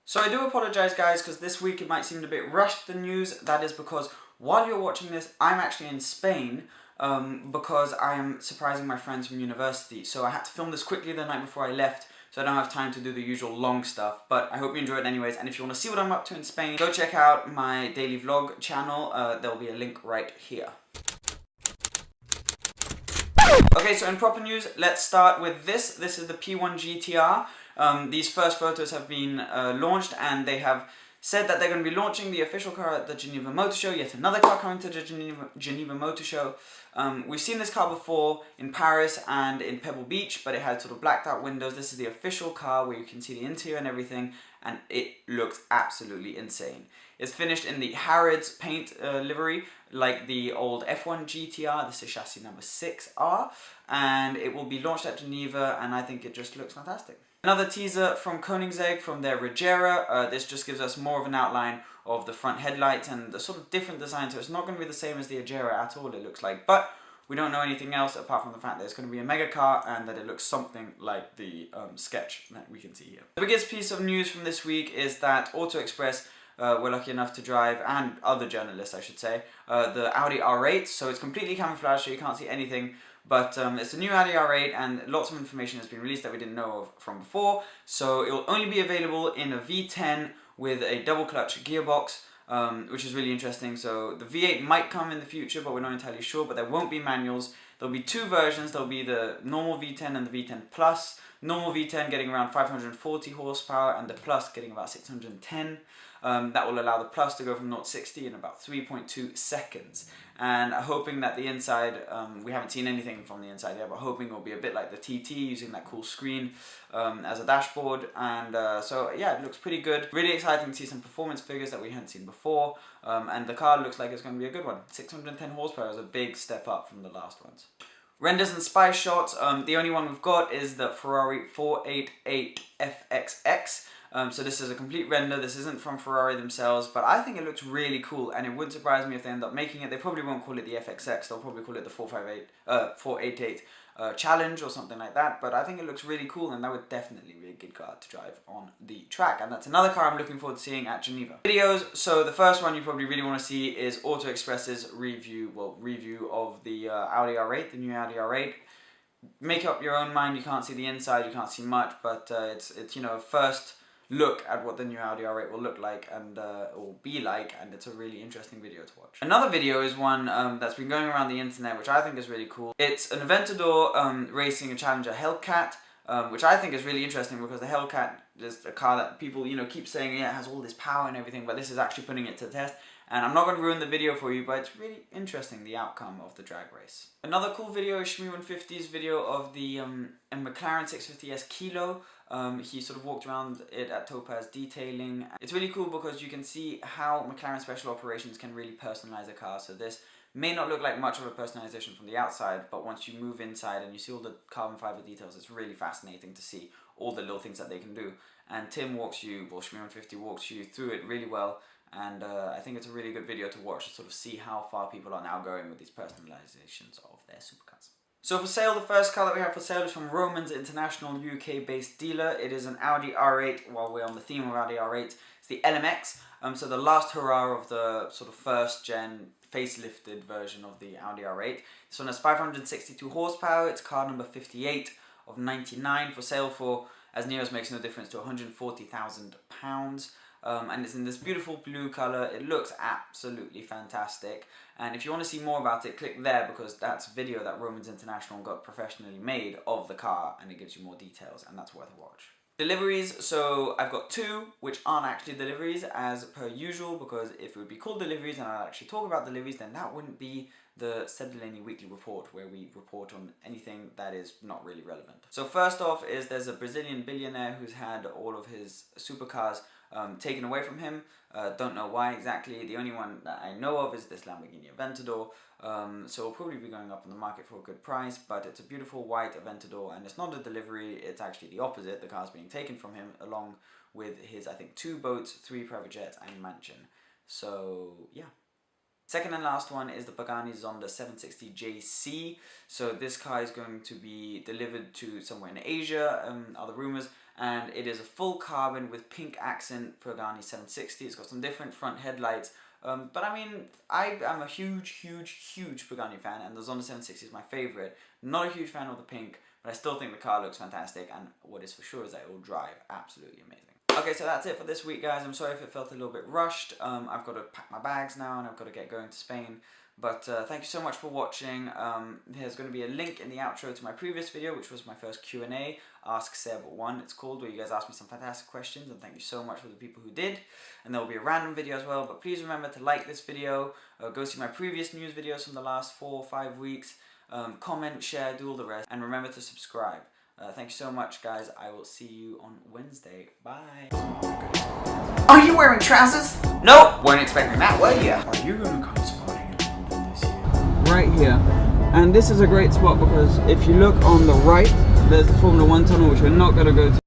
So I do apologise guys, because this week it might seem a bit rushed, the news. That is because while you're watching this, I'm actually in Spain because I am surprising my friends from university. So I had to film this quickly the night before I left, so I don't have time to do the usual long stuff. But I hope you enjoy it anyways, and if you want to see what I'm up to in Spain, go check out my daily vlog channel. There'll be a link right here. Okay, so in proper news, let's start with this. This is the P1 GTR. These first photos have been launched, and they have said that they're going to be launching the official car at the Geneva Motor Show. Yet another car coming to the Geneva Motor Show. We've seen this car before in Paris and in Pebble Beach, but it had sort of blacked out windows. This is the official car where you can see the interior and everything, and it looks absolutely insane. It's finished in the Harrods paint livery, like the old F1 GTR. This is chassis number 6R, and it will be launched at Geneva, and I think it just looks fantastic. Another teaser from Koenigsegg from their Regera. This just gives us more of an outline of the front headlights and the sort of different design, so it's not going to be the same as the Regera at all, it looks like. But we don't know anything else apart from the fact that it's going to be a mega car and that it looks something like the sketch that we can see here. The biggest piece of news from this week is that Auto Express were lucky enough to drive, and other journalists I should say, the Audi R8. So it's completely camouflaged, so you can't see anything. But it's a new Audi R8, and lots of information has been released that we didn't know of from before. So it will only be available in a V10 with a double clutch gearbox, which is really interesting. So the V8 might come in the future, but we're not entirely sure. But there won't be manuals. There'll be two versions. There'll be the normal V10 and the V10 Plus. Normal V10 getting around 540 horsepower, and the Plus getting about 610. That will allow the Plus to go from 0 to 60 in about 3.2 seconds. And hoping that the inside, we haven't seen anything from the inside yet, but hoping it will be a bit like the TT, using that cool screen as a dashboard. And so yeah, it looks pretty good. Really exciting to see some performance figures that we hadn't seen before. And the car looks like it's going to be a good one. 610 horsepower is a big step up from the last ones. Renders and spy shots, the only one we've got is the Ferrari 488 FXX. So this is a complete render. This isn't from Ferrari themselves, but I think it looks really cool, and it wouldn't surprise me if they end up making it. They probably won't call it the FXX, they'll probably call it the 488 Challenge or something like that, but I think it looks really cool, and that would definitely be a good car to drive on the track, and that's another car I'm looking forward to seeing at Geneva. Videos, so the first one you probably really want to see is Auto Express's review of the Audi R8, the new Audi R8. Make up your own mind. You can't see the inside, you can't see much, but it's you know, a first look at what the new Audi R8 will look like and or be like, and it's a really interesting video to watch. Another video is one that's been going around the internet, which I think is really cool. It's an Aventador racing a Challenger Hellcat, which I think is really interesting because the Hellcat is a car that people, you know, keep saying, yeah, it has all this power and everything, but this is actually putting it to the test. And I'm not going to ruin the video for you, but it's really interesting, the outcome of the drag race. Another cool video is Shmee150's video of the McLaren 650S Kilo. He sort of walked around it at Topaz detailing. It's really cool because you can see how McLaren Special Operations can really personalize a car. So this may not look like much of a personalization from the outside, but once you move inside and you see all the carbon fiber details, it's really fascinating to see all the little things that they can do. And Tim walks you, well, Shmee150 walks you through it really well. And I think it's a really good video to watch to sort of see how far people are now going with these personalizations of their supercars. So for sale, the first car that we have for sale is from Romans International, UK-based dealer. It is an Audi R8. While we're on the theme of Audi R8, it's the LMX. So the last hurrah of the sort of first-gen facelifted version of the Audi R8. This one has 562 horsepower. It's car number 58 of 99, for sale for, as near as makes no difference, to £140,000. And it's in this beautiful blue colour. It looks absolutely fantastic, and if you want to see more about it, click there, because that's a video that Romans International got professionally made of the car, and it gives you more details, and that's worth a watch. Deliveries, so I've got two which aren't actually deliveries as per usual, because if it would be called deliveries and I'd actually talk about deliveries, then that wouldn't be the Seb Delaney Weekly Report, where we report on anything that is not really relevant. So first off is there's a Brazilian billionaire who's had all of his supercars taken away from him. Don't know why exactly. The only one that I know of is this Lamborghini Aventador. So it'll probably be going up in the market for a good price, but it's a beautiful white Aventador, and it's not a delivery, it's actually the opposite. The car's being taken from him along with his, I think, 2 boats, 3 private jets and mansion. So yeah. Second and last one is the Pagani Zonda 760JC. So this car is going to be delivered to somewhere in Asia, are the rumors, and it is a full carbon with pink accent Pagani 760. It's got some different front headlights, but I mean, I am a huge Pagani fan, and the Zonda 760 is my favorite. Not a huge fan of the pink, but I still think the car looks fantastic, and what is for sure is that it will drive absolutely amazing. Okay, so that's it for this week, guys. I'm sorry if it felt a little bit rushed. I've got to pack my bags now and I've got to get going to Spain. But thank you so much for watching. There's going to be a link in the outro to my previous video, which was my first Q&A, Ask Seb 1 it's called, where you guys asked me some fantastic questions, and thank you so much for the people who did. And there will be a random video as well, but please remember to like this video, go see my previous news videos from the last 4 or 5 weeks, comment, share, do all the rest, and remember to subscribe. Thank you so much, guys. I will see you on Wednesday. Bye. Are you wearing trousers? Nope, weren't expecting that, were you? Are you gonna come sporting it this year? Right here. And this is a great spot because if you look on the right, there's the Formula 1 tunnel, which we're not going to go to.